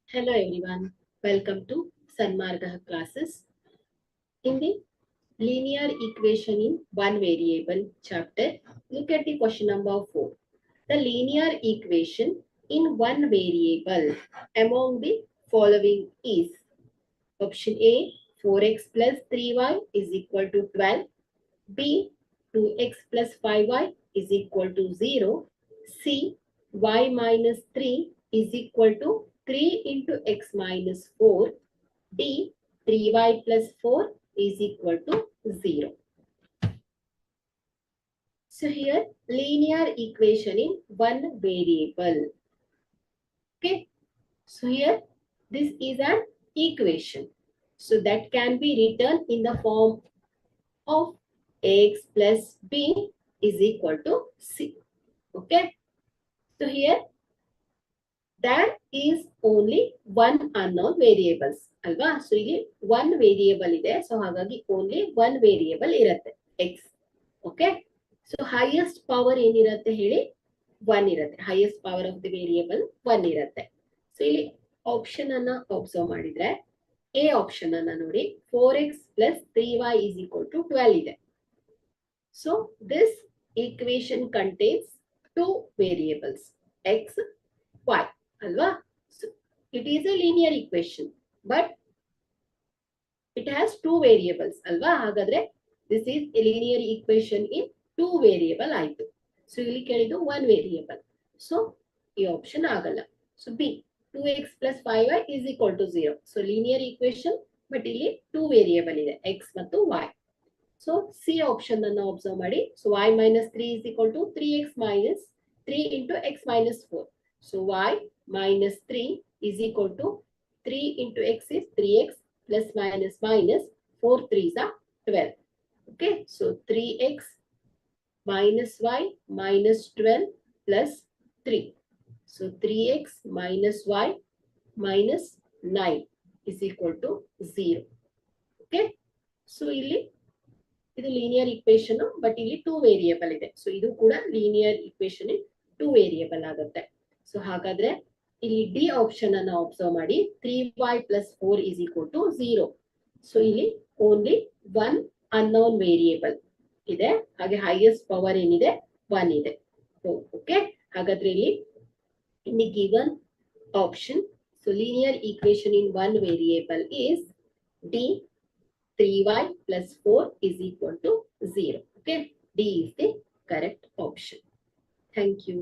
Hello everyone, welcome to Sanmarga classes. In the linear equation in one variable chapter, look at the question number 4. The linear equation in one variable among the following is option A 4x plus 3y is equal to 12, B 2x plus 5y is equal to 0, C y minus 3 is equal to 3 into x minus 4, D 3y plus 4 is equal to 0. So here linear equation in one variable. Okay. So here this is an equation. So that can be written in the form of x plus b is equal to c. Okay. So here there is only one unknown variables. Alva? So ಇಲ್ಲಿ one variable ಇದೆ. So ಹಾಗಾಗಿ only one variable ಇರುತ್ತೆ x. Okay. So highest power ಏನಿರುತ್ತೆ ಹೇಳಿ 1 ಇರುತ್ತೆ. Highest power of the variable 1 ಇರುತ್ತೆ. So ಇಲ್ಲಿ option ಅನ್ನ ಅಬ್ಸರ್ವ್ ಮಾಡಿದ್ರೆ ಎ ಆಪ್ಷನ್ ಅನ್ನ ನೋಡಿ 4x plus 3y is equal to 12 ಇದೆ. So this equation contains two variables x, y. Alva? So it is a linear equation, but it has two variables. Alva? Hagadre, this is a linear equation in two variable ಆಯ್ತು. So ಇಲ್ಲಿ ಕೇಳಿದ್ದು one variable. So ಈ option ಆಗಲ್ಲ. So B 2x plus 5y is equal to 0. So linear equation, but ಇಲ್ಲಿ two variable ಇದೆ x ಮತ್ತು y. So C option ಅನ್ನು observe ಮಾಡಿ. So y minus 3 is equal to 3x minus 3 into x minus 4. So y minus 3 is equal to 3 into x is 3x plus minus minus 4 3s are 12. Okay, so 3x minus y minus 12 plus 3. So 3x minus y minus 9 is equal to 0. Okay, so ಇಲ್ಲಿ ಇದು linear equation but ಇಲ್ಲಿ two variable ಇದೆ. So ಇದು ಕೂಡ linear equation two variable ಆಗುತ್ತೆ. So ಹಾಗಾದ್ರೆ ಇಲ್ಲಿ D option ಅನ್ನ ಅಬ್ಸರ್ವ್ ಮಾಡಿ 3y plus 4 is equal to 0. So ಇಲ್ಲಿ ಓನ್ಲಿ ಒನ್ ಅನ್ನೋನ್ ವೇರಿಯೇಬಲ್ ಇದೆ, ಹಾಗೆ ಹೈಯೆಸ್ಟ್ ಪವರ್ ಏನಿದೆ 1 ಇದೆ. ಓಕೆ, ಹಾಗಾದ್ರೆ ಇಲ್ಲಿ in the given option, so linear equation in one variable is D 3y plus 4 is equal to 0. Okay, D is the correct option. Thank you.